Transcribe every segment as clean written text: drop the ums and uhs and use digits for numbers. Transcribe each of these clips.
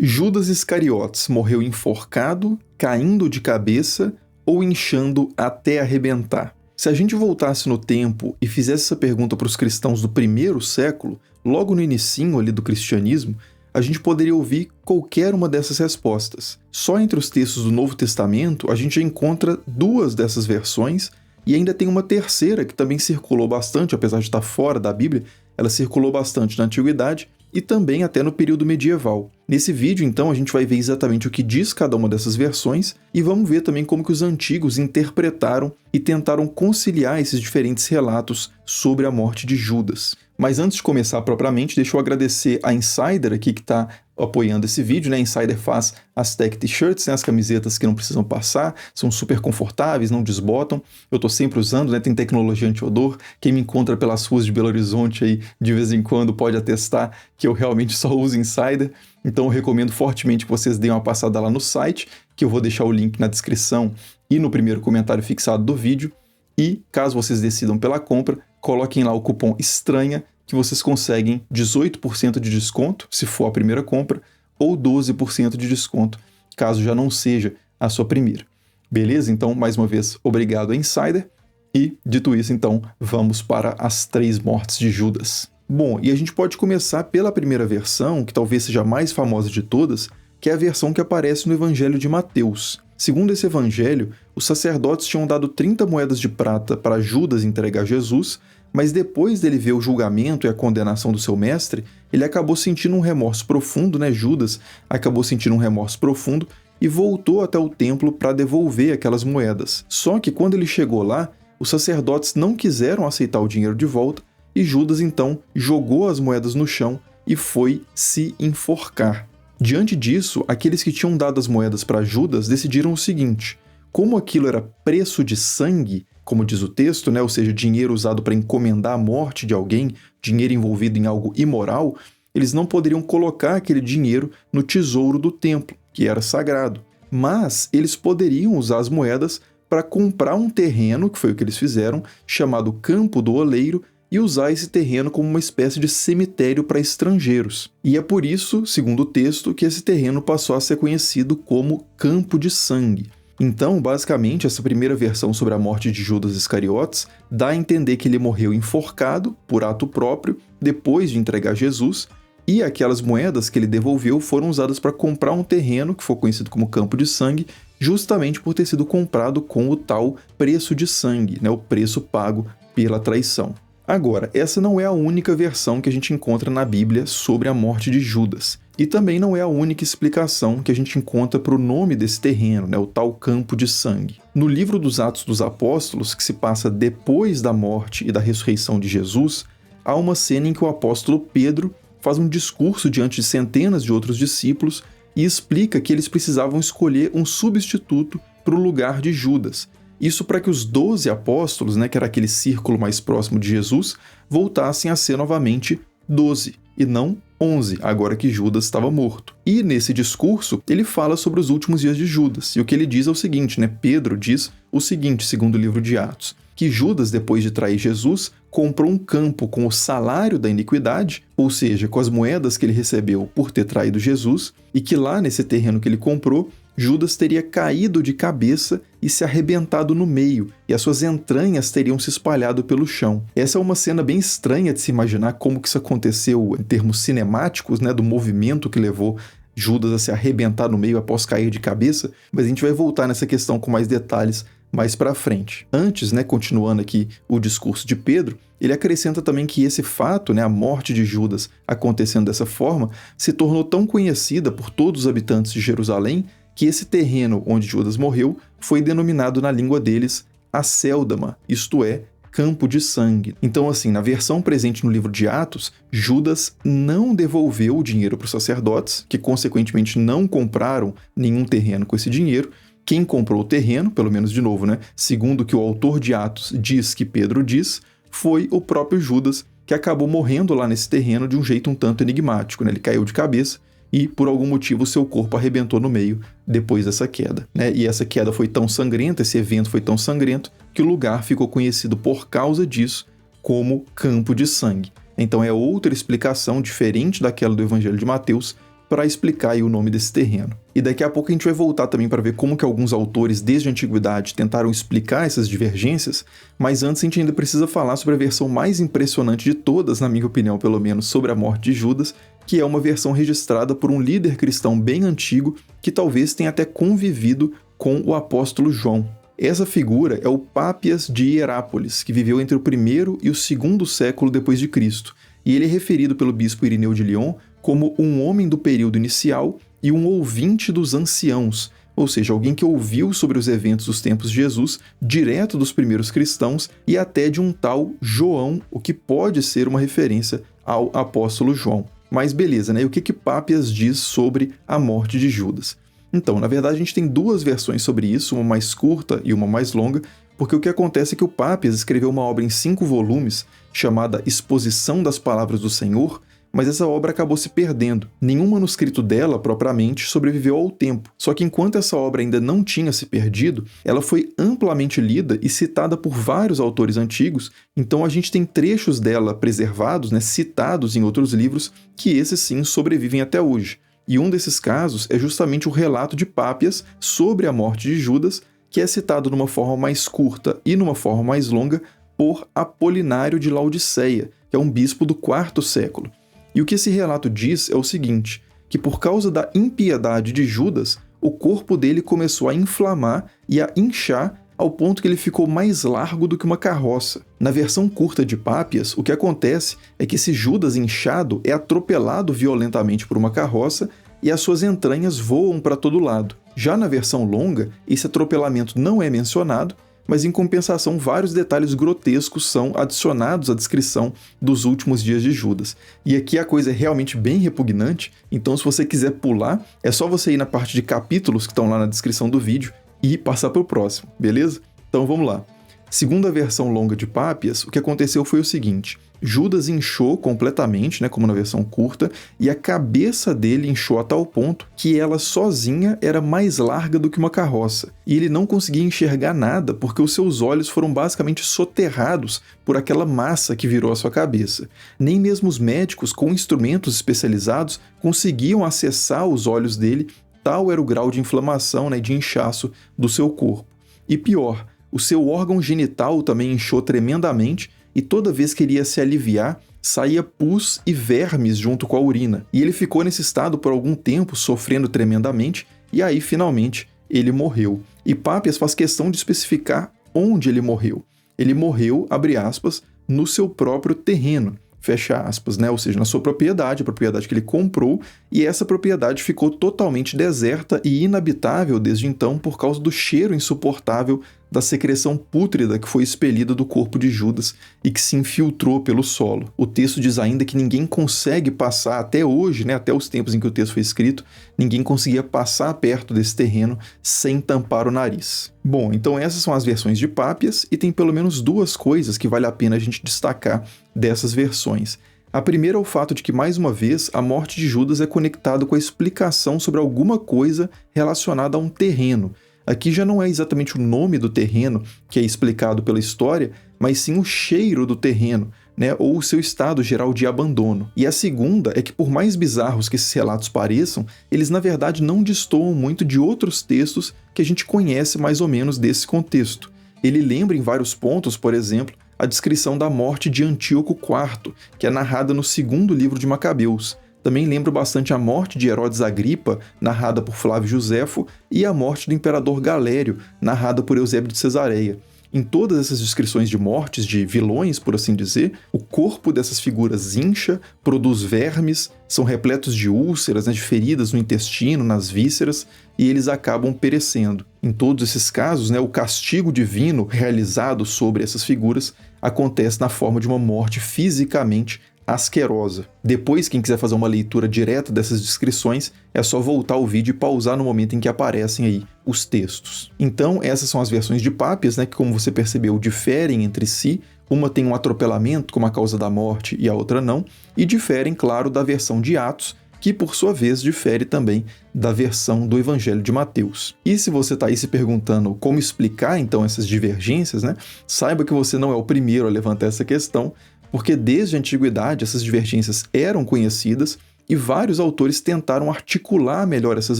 Judas Iscariotes morreu enforcado, caindo de cabeça ou inchando até arrebentar? Se a gente voltasse no tempo e fizesse essa pergunta para os cristãos do primeiro século, logo no inicinho ali do cristianismo, a gente poderia ouvir qualquer uma dessas respostas. Só entre os textos do Novo Testamento a gente já encontra duas dessas versões e ainda tem uma terceira que também circulou bastante, apesar de estar fora da Bíblia, ela circulou bastante na Antiguidade e também até no período medieval. Nesse vídeo, então, a gente vai ver exatamente o que diz cada uma dessas versões e vamos ver também como que os antigos interpretaram e tentaram conciliar esses diferentes relatos sobre a morte de Judas. Mas antes de começar propriamente, deixa eu agradecer a Insider aqui que está apoiando esse vídeo, né? A Insider faz as tech t-shirts, né? As camisetas que não precisam passar, são super confortáveis, não desbotam. Eu estou sempre usando, né? Tem tecnologia anti-odor. Quem me encontra pelas ruas de Belo Horizonte aí, de vez em quando, pode atestar que eu realmente só uso Insider. Então eu recomendo fortemente que vocês deem uma passada lá no site, que eu vou deixar o link na descrição e no primeiro comentário fixado do vídeo. E, caso vocês decidam pela compra, coloquem lá o cupom ESTRANHA, que vocês conseguem 18% de desconto, se for a primeira compra, ou 12% de desconto, caso já não seja a sua primeira. Beleza? Então, mais uma vez, obrigado a Insider. E, dito isso, então, vamos para as 3 mortes de Judas. Bom, e a gente pode começar pela primeira versão, que talvez seja a mais famosa de todas, que é a versão que aparece no Evangelho de Mateus. Segundo esse evangelho, os sacerdotes tinham dado 30 moedas de prata para Judas entregar Jesus, mas depois dele ver o julgamento e a condenação do seu mestre, ele acabou sentindo um remorso profundo, né? Judas acabou sentindo um remorso profundo e voltou até o templo para devolver aquelas moedas. Só que quando ele chegou lá, os sacerdotes não quiseram aceitar o dinheiro de volta e Judas então jogou as moedas no chão e foi se enforcar. Diante disso, aqueles que tinham dado as moedas para Judas decidiram o seguinte: como aquilo era preço de sangue, como diz o texto, né, ou seja, dinheiro usado para encomendar a morte de alguém, dinheiro envolvido em algo imoral, eles não poderiam colocar aquele dinheiro no tesouro do templo, que era sagrado. Mas eles poderiam usar as moedas para comprar um terreno, que foi o que eles fizeram, chamado Campo do Oleiro, e usar esse terreno como uma espécie de cemitério para estrangeiros. E é por isso, segundo o texto, que esse terreno passou a ser conhecido como Campo de Sangue. Então, basicamente, essa primeira versão sobre a morte de Judas Iscariotes dá a entender que ele morreu enforcado, por ato próprio, depois de entregar Jesus, e aquelas moedas que ele devolveu foram usadas para comprar um terreno, que foi conhecido como Campo de Sangue, justamente por ter sido comprado com o tal preço de sangue, né, o preço pago pela traição. Agora, essa não é a única versão que a gente encontra na Bíblia sobre a morte de Judas. E também não é a única explicação que a gente encontra para o nome desse terreno, né, o tal Campo de Sangue. No livro dos Atos dos Apóstolos, que se passa depois da morte e da ressurreição de Jesus, há uma cena em que o apóstolo Pedro faz um discurso diante de centenas de outros discípulos e explica que eles precisavam escolher um substituto para o lugar de Judas. Isso para que os 12 apóstolos, né, que era aquele círculo mais próximo de Jesus, voltassem a ser novamente 12, e não 11, agora que Judas estava morto. E nesse discurso, ele fala sobre os últimos dias de Judas, e o que ele diz é o seguinte, né? Pedro diz o seguinte, segundo o livro de Atos, que Judas, depois de trair Jesus, comprou um campo com o salário da iniquidade, ou seja, com as moedas que ele recebeu por ter traído Jesus, e que lá nesse terreno que ele comprou, Judas teria caído de cabeça e se arrebentado no meio, e as suas entranhas teriam se espalhado pelo chão. Essa é uma cena bem estranha de se imaginar como que isso aconteceu em termos cinemáticos, né, do movimento que levou Judas a se arrebentar no meio após cair de cabeça, mas a gente vai voltar nessa questão com mais detalhes mais para frente. Antes, né, continuando aqui o discurso de Pedro, ele acrescenta também que esse fato, né, a morte de Judas acontecendo dessa forma, se tornou tão conhecida por todos os habitantes de Jerusalém que esse terreno onde Judas morreu foi denominado na língua deles Acéldama, isto é, Campo de Sangue. Então, assim, na versão presente no livro de Atos, Judas não devolveu o dinheiro para os sacerdotes, que consequentemente não compraram nenhum terreno com esse dinheiro. Quem comprou o terreno, pelo menos de novo, né, segundo o que o autor de Atos diz que Pedro diz, foi o próprio Judas, que acabou morrendo lá nesse terreno de um jeito um tanto enigmático, né? Ele caiu de cabeça e, por algum motivo, seu corpo arrebentou no meio depois dessa queda, né? E essa queda foi tão sangrenta, esse evento foi tão sangrento, que o lugar ficou conhecido por causa disso como Campo de Sangue. Então é outra explicação, diferente daquela do Evangelho de Mateus, para explicar aí o nome desse terreno. E daqui a pouco a gente vai voltar também para ver como que alguns autores desde a antiguidade tentaram explicar essas divergências, mas antes a gente ainda precisa falar sobre a versão mais impressionante de todas, na minha opinião pelo menos, sobre a morte de Judas, que é uma versão registrada por um líder cristão bem antigo que talvez tenha até convivido com o apóstolo João. Essa figura é o Pápias de Hierápolis, que viveu entre o 1º e o 2º século depois de Cristo, e ele é referido pelo bispo Irineu de Lyon como um homem do período inicial e um ouvinte dos anciãos, ou seja, alguém que ouviu sobre os eventos dos tempos de Jesus, direto dos primeiros cristãos e até de um tal João, o que pode ser uma referência ao apóstolo João. Mas beleza, né? E o que Pápias diz sobre a morte de Judas? Então, na verdade, a gente tem duas versões sobre isso, uma mais curta e uma mais longa, porque o que acontece é que o Pápias escreveu uma obra em 5 volumes, chamada Exposição das Palavras do Senhor, mas essa obra acabou se perdendo. Nenhum manuscrito dela, propriamente, sobreviveu ao tempo. Só que enquanto essa obra ainda não tinha se perdido, ela foi amplamente lida e citada por vários autores antigos, então a gente tem trechos dela preservados, né, citados em outros livros, que esses sim sobrevivem até hoje. E um desses casos é justamente o relato de Pápias sobre a morte de Judas, que é citado numa forma mais curta e numa forma mais longa por Apolinário de Laodiceia, que é um bispo do 4º século. E o que esse relato diz é o seguinte, que por causa da impiedade de Judas, o corpo dele começou a inflamar e a inchar ao ponto que ele ficou mais largo do que uma carroça. Na versão curta de Pápias, o que acontece é que esse Judas inchado é atropelado violentamente por uma carroça e as suas entranhas voam para todo lado. Já na versão longa, esse atropelamento não é mencionado, mas em compensação vários detalhes grotescos são adicionados à descrição dos últimos dias de Judas. E aqui a coisa é realmente bem repugnante, então se você quiser pular, é só você ir na parte de capítulos que estão lá na descrição do vídeo e passar para o próximo, beleza? Então vamos lá. Segundo a versão longa de Pápias, o que aconteceu foi o seguinte: Judas inchou completamente, né, como na versão curta, e a cabeça dele inchou a tal ponto que ela sozinha era mais larga do que uma carroça. E ele não conseguia enxergar nada porque os seus olhos foram basicamente soterrados por aquela massa que virou a sua cabeça. Nem mesmo os médicos com instrumentos especializados conseguiam acessar os olhos dele, tal era o grau de inflamação, né, e de inchaço do seu corpo. E pior, o seu órgão genital também inchou tremendamente e toda vez que ele ia se aliviar, saía pus e vermes junto com a urina. E ele ficou nesse estado por algum tempo, sofrendo tremendamente, e aí, finalmente, ele morreu. E Pápias faz questão de especificar onde ele morreu. Ele morreu, abre aspas, no seu próprio terreno, fecha aspas, né? Ou seja, na sua propriedade, a propriedade que ele comprou, e essa propriedade ficou totalmente deserta e inabitável desde então por causa do cheiro insuportável da secreção pútrida que foi expelida do corpo de Judas e que se infiltrou pelo solo. O texto diz ainda que ninguém consegue passar até hoje, né, até os tempos em que o texto foi escrito, ninguém conseguia passar perto desse terreno sem tampar o nariz. Bom, então essas são as versões de Pápias e tem pelo menos duas coisas que vale a pena a gente destacar dessas versões. A primeira é o fato de que, mais uma vez, a morte de Judas é conectado com a explicação sobre alguma coisa relacionada a um terreno. Aqui já não é exatamente o nome do terreno que é explicado pela história, mas sim o cheiro do terreno, né, ou o seu estado geral de abandono. E a segunda é que, por mais bizarros que esses relatos pareçam, eles na verdade não destoam muito de outros textos que a gente conhece mais ou menos desse contexto. Ele lembra em vários pontos, por exemplo, a descrição da morte de Antíoco IV, que é narrada no 2º livro de Macabeus. Também lembra bastante a morte de Herodes Agripa, narrada por Flávio Josefo, e a morte do imperador Galério, narrada por Eusébio de Cesareia. Em todas essas descrições de mortes, de vilões, por assim dizer, o corpo dessas figuras incha, produz vermes, são repletos de úlceras, né, de feridas no intestino, nas vísceras, e eles acabam perecendo. Em todos esses casos, né, o castigo divino realizado sobre essas figuras acontece na forma de uma morte fisicamente asquerosa. Depois, quem quiser fazer uma leitura direta dessas descrições, é só voltar o vídeo e pausar no momento em que aparecem aí os textos. Então, essas são as versões de Pápias, né, que, como você percebeu, diferem entre si. Uma tem um atropelamento como a causa da morte e a outra não, e diferem, claro, da versão de Atos, que por sua vez difere também da versão do Evangelho de Mateus. E se você está aí se perguntando como explicar então essas divergências, né, saiba que você não é o primeiro a levantar essa questão, porque desde a antiguidade essas divergências eram conhecidas e vários autores tentaram articular melhor essas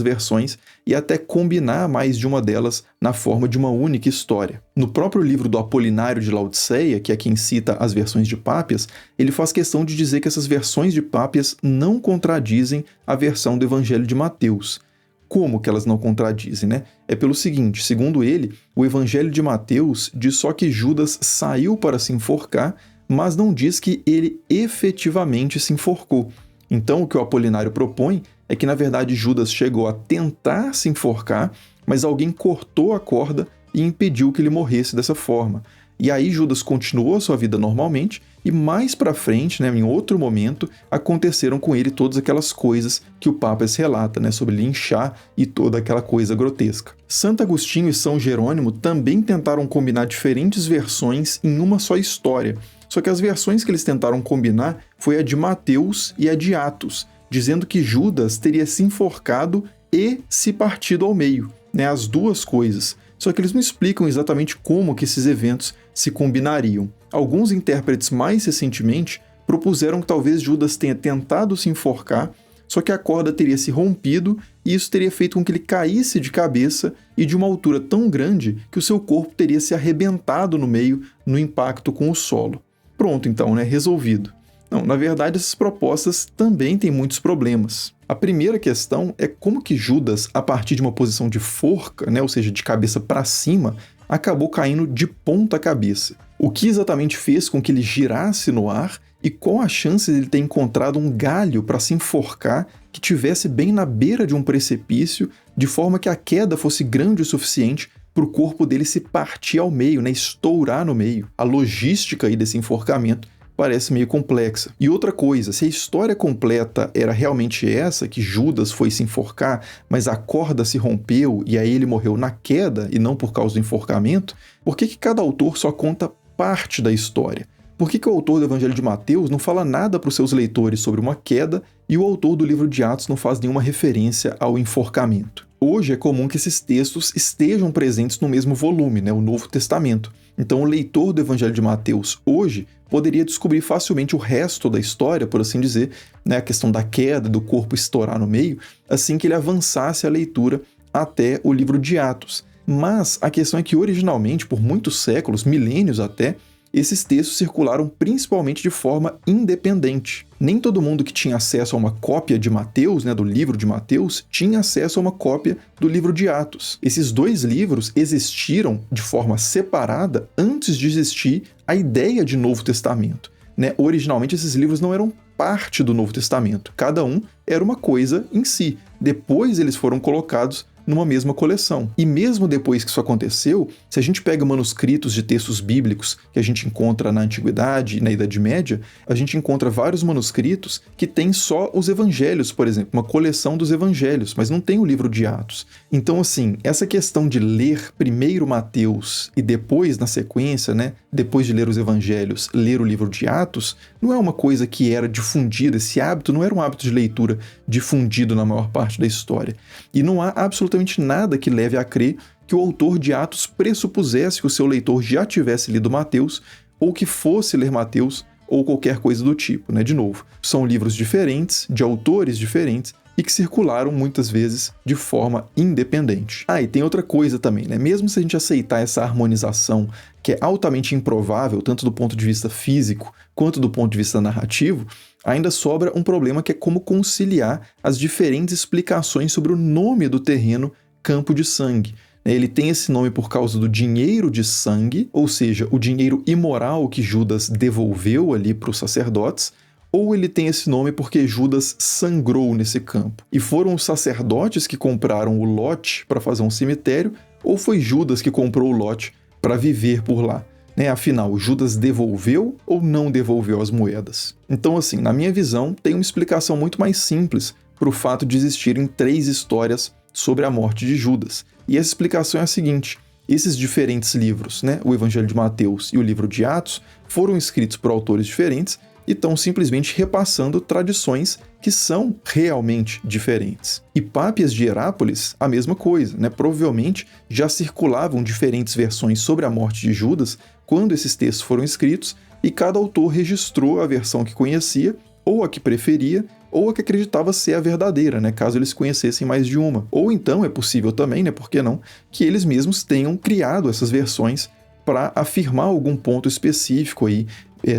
versões e até combinar mais de uma delas na forma de uma única história. No próprio livro do Apolinário de Laodiceia, que é quem cita as versões de Pápias, ele faz questão de dizer que essas versões de Pápias não contradizem a versão do Evangelho de Mateus. Como que elas não contradizem, né? É pelo seguinte, segundo ele, o Evangelho de Mateus diz só que Judas saiu para se enforcar, mas não diz que ele efetivamente se enforcou. Então, o que o Apolinário propõe é que, na verdade, Judas chegou a tentar se enforcar, mas alguém cortou a corda e impediu que ele morresse dessa forma. E aí Judas continuou a sua vida normalmente e mais para frente, em outro momento, aconteceram com ele todas aquelas coisas que o Pápias relata, sobre linchar e toda aquela coisa grotesca. Santo Agostinho e São Jerônimo também tentaram combinar diferentes versões em uma só história. Só que as versões que eles tentaram combinar foi a de Mateus e a de Atos, dizendo que Judas teria se enforcado e se partido ao meio, as duas coisas. Só que eles não explicam exatamente como que esses eventos se combinariam. Alguns intérpretes mais recentemente propuseram que talvez Judas tenha tentado se enforcar, só que a corda teria se rompido e isso teria feito com que ele caísse de cabeça e de uma altura tão grande que o seu corpo teria se arrebentado no meio no impacto com o solo. Pronto, então, resolvido. Não, na verdade, essas propostas também têm muitos problemas. A primeira questão é como que Judas, a partir de uma posição de forca, ou seja, de cabeça para cima, acabou caindo de ponta cabeça. O que exatamente fez com que ele girasse no ar e qual a chance de ele ter encontrado um galho para se enforcar que tivesse bem na beira de um precipício, de forma que a queda fosse grande o suficiente para o corpo dele se partir ao meio, estourar no meio. A logística aí desse enforcamento parece meio complexa. E outra coisa, se a história completa era realmente essa, que Judas foi se enforcar, mas a corda se rompeu e aí ele morreu na queda e não por causa do enforcamento, por que cada autor só conta parte da história? Por que o autor do Evangelho de Mateus não fala nada para os seus leitores sobre uma queda e o autor do livro de Atos não faz nenhuma referência ao enforcamento? Hoje é comum que esses textos estejam presentes no mesmo volume, o Novo Testamento. Então o leitor do Evangelho de Mateus hoje poderia descobrir facilmente o resto da história, por assim dizer, a questão da queda, do corpo estourar no meio, assim que ele avançasse a leitura até o livro de Atos. Mas a questão é que originalmente, por muitos séculos, milênios até, esses textos circularam principalmente de forma independente. Nem todo mundo que tinha acesso a uma cópia de Mateus, do livro de Mateus, tinha acesso a uma cópia do livro de Atos. Esses dois livros existiram de forma separada antes de existir a ideia de Novo Testamento. Originalmente esses livros não eram parte do Novo Testamento. Cada um era uma coisa em si. Depois eles foram colocados numa mesma coleção. E mesmo depois que isso aconteceu, se a gente pega manuscritos de textos bíblicos que a gente encontra na Antiguidade e na Idade Média, a gente encontra vários manuscritos que têm só os evangelhos, por exemplo, uma coleção dos evangelhos, mas não tem o livro de Atos. Então, assim, essa questão de ler primeiro Mateus e depois, na sequência, depois de ler os evangelhos, ler o livro de Atos, não é uma coisa que era difundida, esse hábito não era um hábito de leitura difundido na maior parte da história. E não há absolutamente nada que leve a crer que o autor de Atos pressupusesse que o seu leitor já tivesse lido Mateus ou que fosse ler Mateus ou qualquer coisa do tipo, De novo, são livros diferentes, de autores diferentes e que circularam muitas vezes de forma independente. E tem outra coisa também, Mesmo se a gente aceitar essa harmonização que é altamente improvável, tanto do ponto de vista físico quanto do ponto de vista narrativo, ainda sobra um problema que é como conciliar as diferentes explicações sobre o nome do terreno Campo de Sangue. Ele tem esse nome por causa do dinheiro de sangue, ou seja, o dinheiro imoral que Judas devolveu ali para os sacerdotes, ou ele tem esse nome porque Judas sangrou nesse campo. E foram os sacerdotes que compraram o lote para fazer um cemitério, ou foi Judas que comprou o lote para viver por lá? Afinal, Judas devolveu ou não devolveu as moedas? Então, assim, na minha visão, tem uma explicação muito mais simples para o fato de existirem 3 histórias sobre a morte de Judas. E essa explicação é a seguinte: esses diferentes livros, o Evangelho de Mateus e o livro de Atos, foram escritos por autores diferentes e estão simplesmente repassando tradições que são realmente diferentes. E Pápias de Herápolis, a mesma coisa, Provavelmente já circulavam diferentes versões sobre a morte de Judas quando esses textos foram escritos, e cada autor registrou a versão que conhecia ou a que preferia ou a que acreditava ser a verdadeira, né, caso eles conhecessem mais de uma. Ou então é possível também, né, por que não, que eles mesmos tenham criado essas versões para afirmar algum ponto específico aí,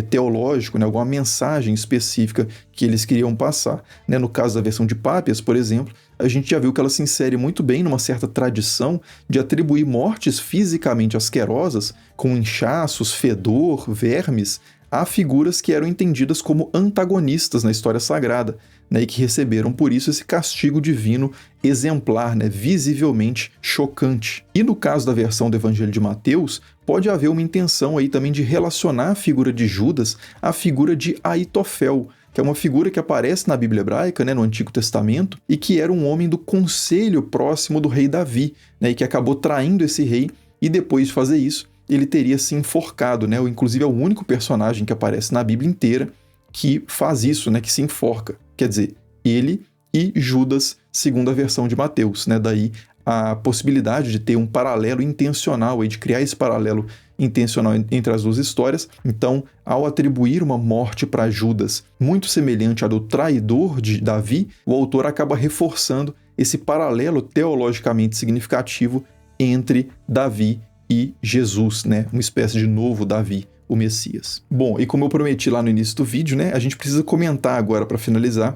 teológico, né, alguma mensagem específica que eles queriam passar. Né? No caso da versão de Pápias, por exemplo, a gente já viu que ela se insere muito bem numa certa tradição de atribuir mortes fisicamente asquerosas, com inchaços, fedor, vermes, a figuras que eram entendidas como antagonistas na história sagrada, né, e que receberam por isso esse castigo divino exemplar, né, visivelmente chocante. E no caso da versão do Evangelho de Mateus, pode haver uma intenção aí também de relacionar a figura de Judas à figura de Aitofel, que é uma figura que aparece na Bíblia hebraica, né, no Antigo Testamento, e que era um homem do conselho próximo do rei Davi, né, e que acabou traindo esse rei, e depois de fazer isso, ele teria se enforcado, né? Ou inclusive é o único personagem que aparece na Bíblia inteira que faz isso, né? Que se enforca. Quer dizer, ele e Judas, segundo a versão de Mateus, né? Daí a possibilidade de ter um paralelo intencional, aí, de criar esse paralelo intencional entre as duas histórias. Então, ao atribuir uma morte para Judas muito semelhante à do traidor de Davi, o autor acaba reforçando esse paralelo teologicamente significativo entre Davi e Jesus, né? Uma espécie de novo Davi, o Messias. Bom, e como eu prometi lá no início do vídeo, né? A gente precisa comentar agora, para finalizar,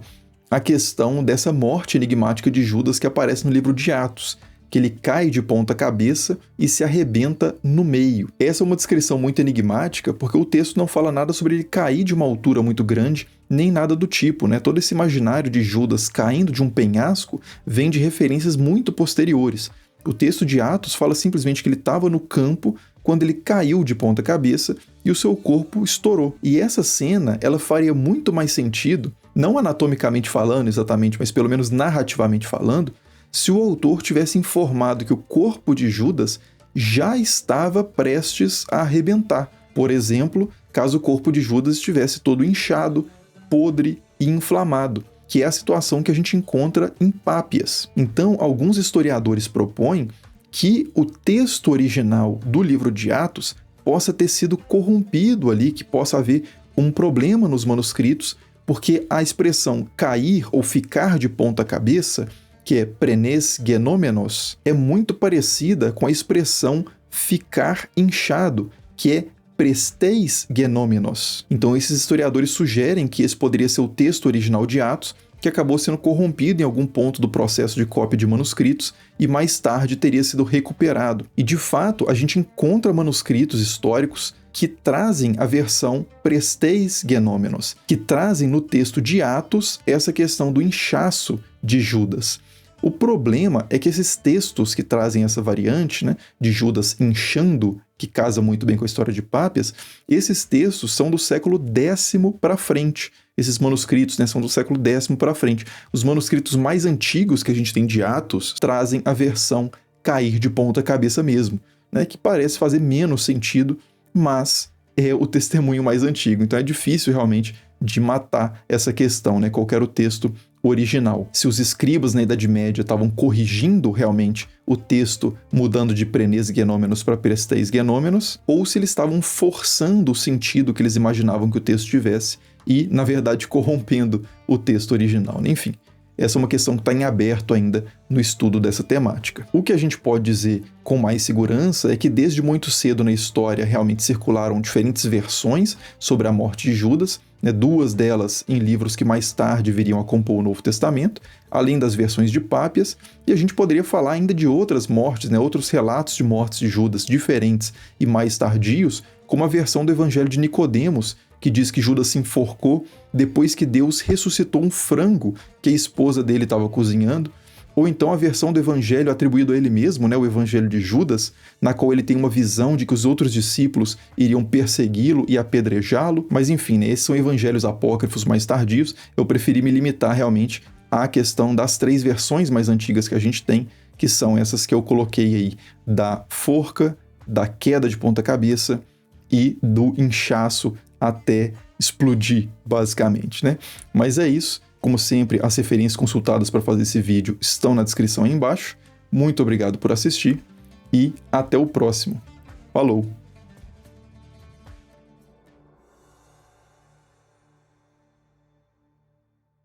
a questão dessa morte enigmática de Judas que aparece no livro de Atos, que ele cai de ponta cabeça e se arrebenta no meio. Essa é uma descrição muito enigmática, porque o texto não fala nada sobre ele cair de uma altura muito grande, nem nada do tipo, né? Todo esse imaginário de Judas caindo de um penhasco vem de referências muito posteriores. O texto de Atos fala simplesmente que ele estava no campo quando ele caiu de ponta cabeça e o seu corpo estourou. E essa cena, ela faria muito mais sentido, não anatomicamente falando exatamente, mas pelo menos narrativamente falando, se o autor tivesse informado que o corpo de Judas já estava prestes a arrebentar. Por exemplo, caso o corpo de Judas estivesse todo inchado, podre e inflamado, que é a situação que a gente encontra em Pápias. Então, alguns historiadores propõem que o texto original do livro de Atos possa ter sido corrompido ali, que possa haver um problema nos manuscritos, porque a expressão cair ou ficar de ponta cabeça, que é prenes genômenos, é muito parecida com a expressão ficar inchado, que é presteis genômenos. Então esses historiadores sugerem que esse poderia ser o texto original de Atos, que acabou sendo corrompido em algum ponto do processo de cópia de manuscritos e mais tarde teria sido recuperado. E de fato, a gente encontra manuscritos históricos que trazem a versão presteis genômenos, que trazem no texto de Atos essa questão do inchaço de Judas. O problema é que esses textos que trazem essa variante, né, de Judas inchando, que casa muito bem com a história de Pápias, esses textos são do século X para frente. Esses manuscritos, né, são do século X para frente. Os manuscritos mais antigos que a gente tem de Atos trazem a versão cair de ponta cabeça mesmo, né, que parece fazer menos sentido, mas é o testemunho mais antigo. Então é difícil realmente de matar essa questão, né, qual era o texto original. Se os escribas na Idade Média estavam corrigindo realmente o texto, mudando de prenes genômenos para presteis genômenos, ou se eles estavam forçando o sentido que eles imaginavam que o texto tivesse e, na verdade, corrompendo o texto original. Enfim, essa é uma questão que está em aberto ainda no estudo dessa temática. O que a gente pode dizer com mais segurança é que desde muito cedo na história realmente circularam diferentes versões sobre a morte de Judas, né, duas delas em livros que mais tarde viriam a compor o Novo Testamento, além das versões de Pápias, e a gente poderia falar ainda de outras mortes, né, outros relatos de mortes de Judas diferentes e mais tardios, como a versão do Evangelho de Nicodemos, que diz que Judas se enforcou depois que Deus ressuscitou um frango que a esposa dele estava cozinhando, ou então a versão do evangelho atribuído a ele mesmo, né, o evangelho de Judas, na qual ele tem uma visão de que os outros discípulos iriam persegui-lo e apedrejá-lo, mas enfim, né, esses são evangelhos apócrifos mais tardios. Eu preferi me limitar realmente à questão das três versões mais antigas que a gente tem, que são essas que eu coloquei aí, da forca, da queda de ponta cabeça e do inchaço até explodir, basicamente, né? Mas é isso. Como sempre, as referências consultadas para fazer esse vídeo estão na descrição aí embaixo. Muito obrigado por assistir e até o próximo. Falou!